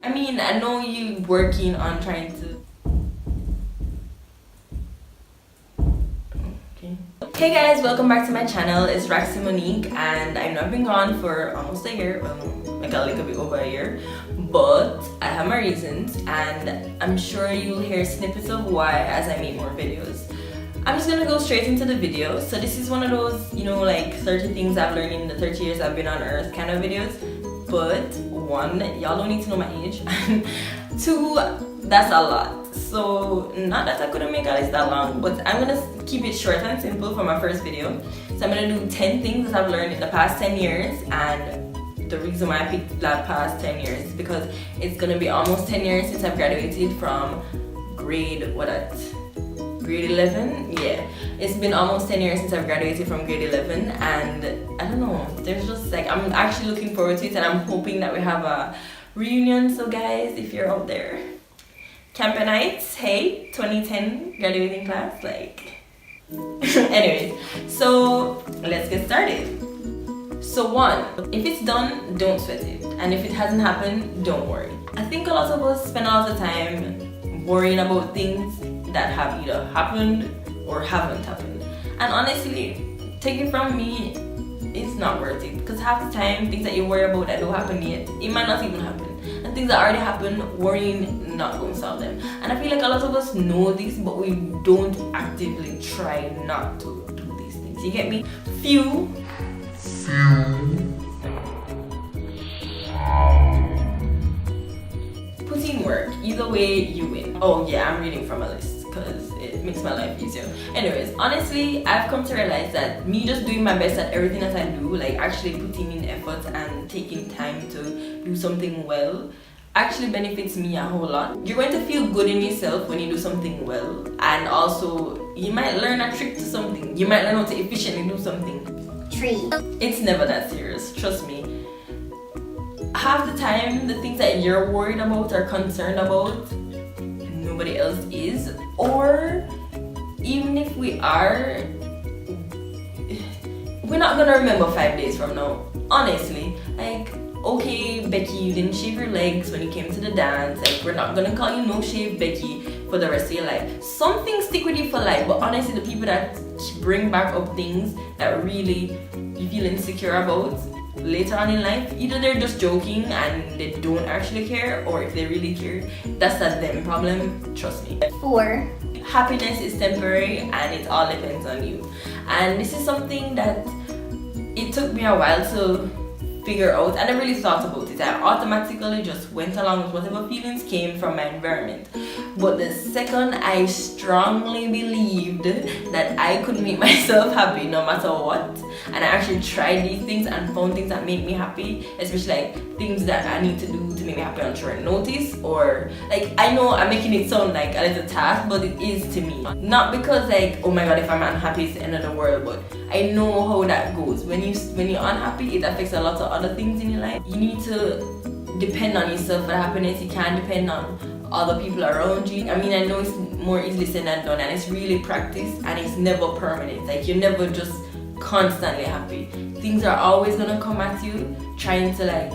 I mean, I know you working on trying to. Okay. Hey guys, welcome back to my channel. It's Raksi Monique, and I know I've been gone for almost a year. Well, like a little bit over a year, but I have my reasons, and I'm sure you'll hear snippets of why as I make more videos. I'm just gonna go straight into the video. So this is one of those, you know, like 30 things I've learned in the 30 years I've been on earth kind of videos. But one, y'all don't need to know my age. Two, that's a lot. So not that I couldn't make a list that long, but I'm gonna keep it short and simple for my first video. So I'm gonna do 10 things that I've learned in the past 10 years, and the reason why I picked that past 10 years is because it's gonna be almost 10 years since I've graduated from grade 11. Yeah, it's been almost 10 years since I've graduated from grade 11, and I don't know, there's just like, I'm actually looking forward to it, and I'm hoping that we have a reunion. So guys, if you're out there, Campanites, hey, 2010 graduating class, like anyways, so let's get started. So one, if it's done, don't sweat it, and if it hasn't happened, don't worry. I think a lot of us spend all the time worrying about things that have either happened or haven't happened, and honestly, take it from me, it's not worth it, because half the time things that you worry about that don't happen yet, it might not even happen, and things that already happened, worrying not going to solve them. And I feel like a lot of us know this, but we don't actively try not to do these things. You get me? Put in work. Either way, you win. Oh yeah, I'm reading from a list because it makes my life easier. Anyways, honestly, I've come to realize that me just doing my best at everything that I do, like actually putting in effort and taking time to do something well, actually benefits me a whole lot. You're going to feel good in yourself when you do something well, and also you might learn a trick to something. You might learn how to efficiently do something. It's never that serious, trust me. Half the time, the things that you're worried about or concerned about, nobody else is. Or even if we are, we're not gonna remember 5 days from now. Honestly, like, okay, Becky, you didn't shave your legs when you came to the dance. Like, we're not gonna call you no shave Becky for the rest of your life. Some things stick with you for life, but honestly, the people that bring back up things that really you feel insecure about later on in life, either they're just joking and they don't actually care, or if they really care, that's a them problem, trust me. 4, happiness is temporary and it all depends on you. And this is something that it took me a while to figure out, and I really thought about it. I automatically just went along with whatever feelings came from my environment. But the second I strongly believed that I could make myself happy no matter what, and I actually tried these things and found things that make me happy, especially like things that I need to do to make me happy on short notice, or like, I know I'm making it sound like a little task, but it is to me. Not because like, oh my god, if I'm unhappy it's the end of the world, but I know how that goes. When you're unhappy, it affects a lot of other things in your life. You need to depend on yourself for happiness. You can't depend on other people around you. I mean, I know it's more easily said than done, and it's really practice, and it's never permanent. Like, you're never just constantly happy. Things are always gonna come at you trying to like,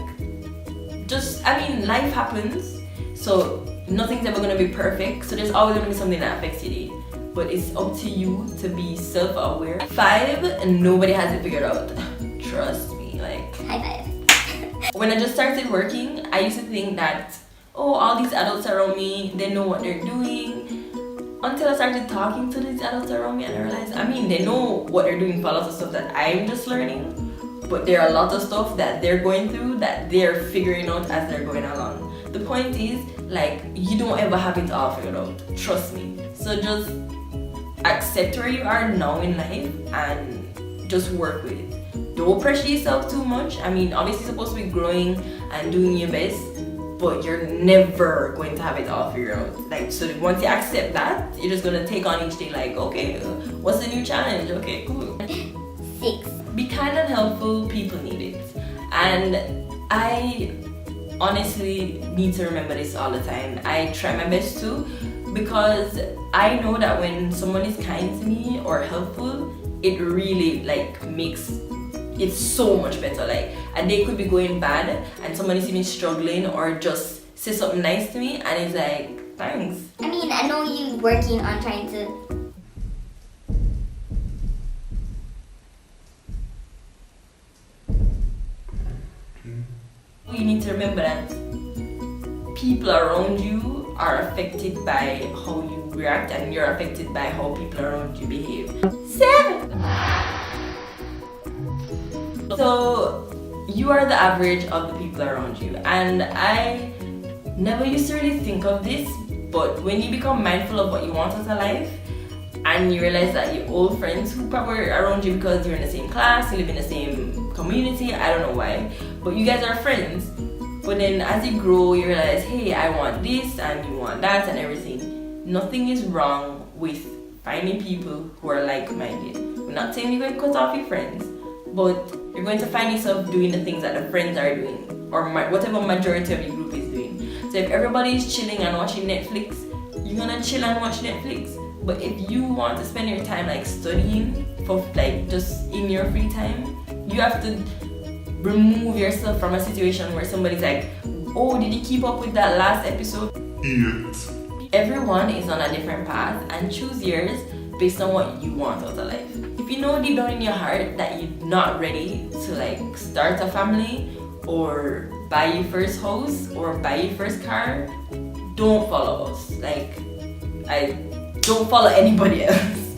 just, I mean, life happens, so nothing's ever gonna be perfect, so there's always gonna be something that affects your day, but it's up to you to be self-aware. 5, nobody has it figured out. Trust me, like, high 5. When I just started working, I used to think that, oh, all these adults around me, they know what they're doing. Until I started talking to these adults around me, and I realized, I mean, they know what they're doing for a lot of stuff that I'm just learning, but there are a lot of stuff that they're going through that they're figuring out as they're going along. The point is, like, you don't ever have it all figured out, trust me. So just accept where you are now in life and just work with it. Don't pressure yourself too much. I mean, obviously you're supposed to be growing and doing your best, but you're never going to have it all figured out. Like, so once you accept that, you're just gonna take on each day like, okay, what's the new challenge? Okay, cool. 6, be kind and helpful. People need it, and I honestly need to remember this all the time. I try my best to, because I know that when someone is kind to me or helpful, it really like makes it so much better. Like, a day could be going bad and someone is even struggling or just say something nice to me, and it's like, thanks. I mean, I know you working on trying to. You need to remember that people around you are affected by how you react, and you're affected by how people around you behave. 7. So you are the average of the people around you, and I never used to really think of this, but when you become mindful of what you want out of life, and you realize that your old friends who probably are around you because you're in the same class, you live in the same community, I don't know why, but you guys are friends. But then as you grow, you realize, hey, I want this and you want that and everything. Nothing is wrong with finding people who are like-minded. We're not saying you're going to cut off your friends, but you're going to find yourself doing the things that the friends are doing, or whatever majority of your group is doing. So if everybody is chilling and watching Netflix, you're gonna chill and watch Netflix. But if you want to spend your time like studying for like just in your free time, you have to remove yourself from a situation where somebody's like, oh, did you keep up with that last episode? Yes. Everyone is on a different path, and choose yours based on what you want out of life. If you know deep down in your heart that you're not ready to like start a family or buy your first house or buy your first car, don't follow us. Like, I don't follow anybody else.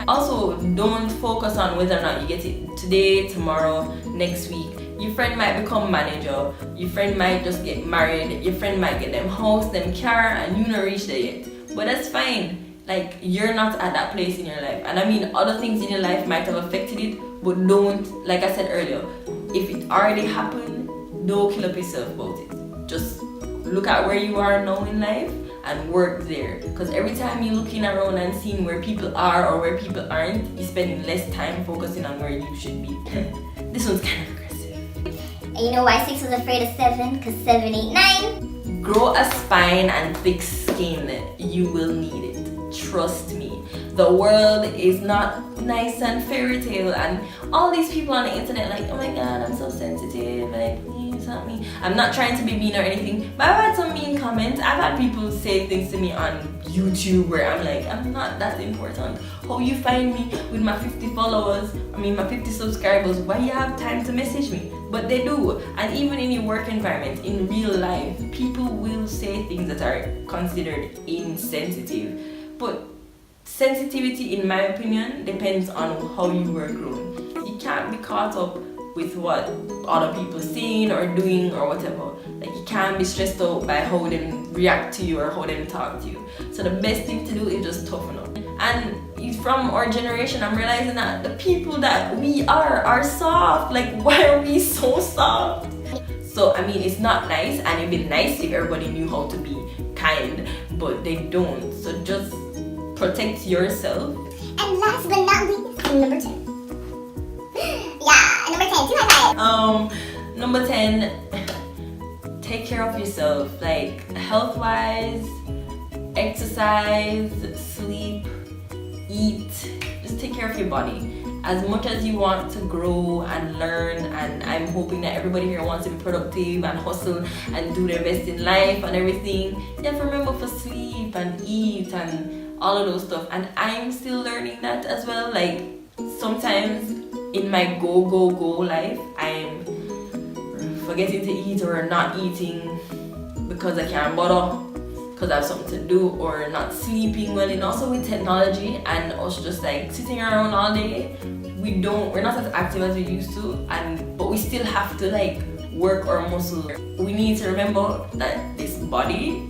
Also, don't focus on whether or not you get it today, tomorrow, next week. Your friend might become manager, your friend might just get married, your friend might get them house, them car, and you not reach there yet. But that's fine. Like, you're not at that place in your life. And I mean, other things in your life might have affected it, but don't, like I said earlier, if it already happened, don't kill up yourself about it. Just look at where you are now in life and work there. Because every time you're looking around and seeing where people are or where people aren't, you're spending less time focusing on where you should be. This one's kind of aggressive. And you know why 6 was afraid of 7? Because 7, 8, 9. Grow a spine and thick skin. You will need it. Trust me. The world is not nice and fairy tale, and all these people on the internet like, oh my god, I'm so sensitive, like please help me. I'm not trying to be mean or anything, but I've had some mean comments. I've had people say things to me on YouTube where I'm like, I'm not that important. How you find me with my 50 followers, my 50 subscribers, why you have time to message me? But they do. And even in your work environment, in real life, people will say things that are considered insensitive. But sensitivity, in my opinion, depends on how you were grown. You can't be caught up with what other people saying or doing or whatever. Like, you can't be stressed out by how them react to you or how them talk to you. So the best thing to do is just toughen up. And from our generation, I'm realizing that the people that we are soft. Like, why are we so soft? So it's not nice, and it'd be nice if everybody knew how to be kind, but they don't. So just protect yourself. And last but not least, number 10. Yeah, number 10, 2 high five. Number 10, take care of yourself, like health-wise, exercise, sleep, eat. Just take care of your body. As much as you want to grow and learn, and I'm hoping that everybody here wants to be productive and hustle and do their best in life and everything, you have to remember for sleep and eat and all of those stuff. And I'm still learning that as well. Like, sometimes in my go life, I'm forgetting to eat or not eating because I can't bother, because I have something to do, or not sleeping well. And also with technology and us just like sitting around all day, we're not as active as we used to, but we still have to like work our muscle. We need to remember that this body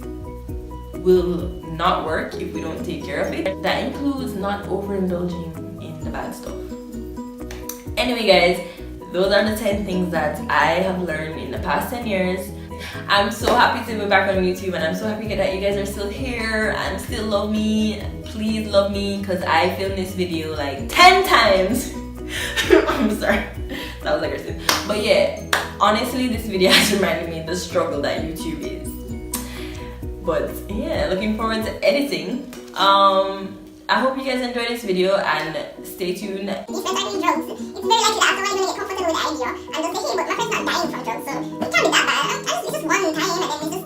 will not work if we don't take care of it. That includes not overindulging in the bad stuff. Anyway guys, those are the 10 things that I have learned in the past 10 years. I'm so happy to be back on YouTube, and I'm so happy that you guys are still here and still love me. Please love me, because I filmed this video like 10 times. I'm sorry, that was aggressive. But yeah, honestly, this video has reminded me of the struggle that YouTube is. But yeah, looking forward to editing. I hope you guys enjoyed this video, and stay tuned. If friends are doing drugs, it's very likely that after a while you're gonna get comfortable with the idea and just say, hey, but my friend's not dying from drugs, so it can't be that bad. It's just one time and then it's just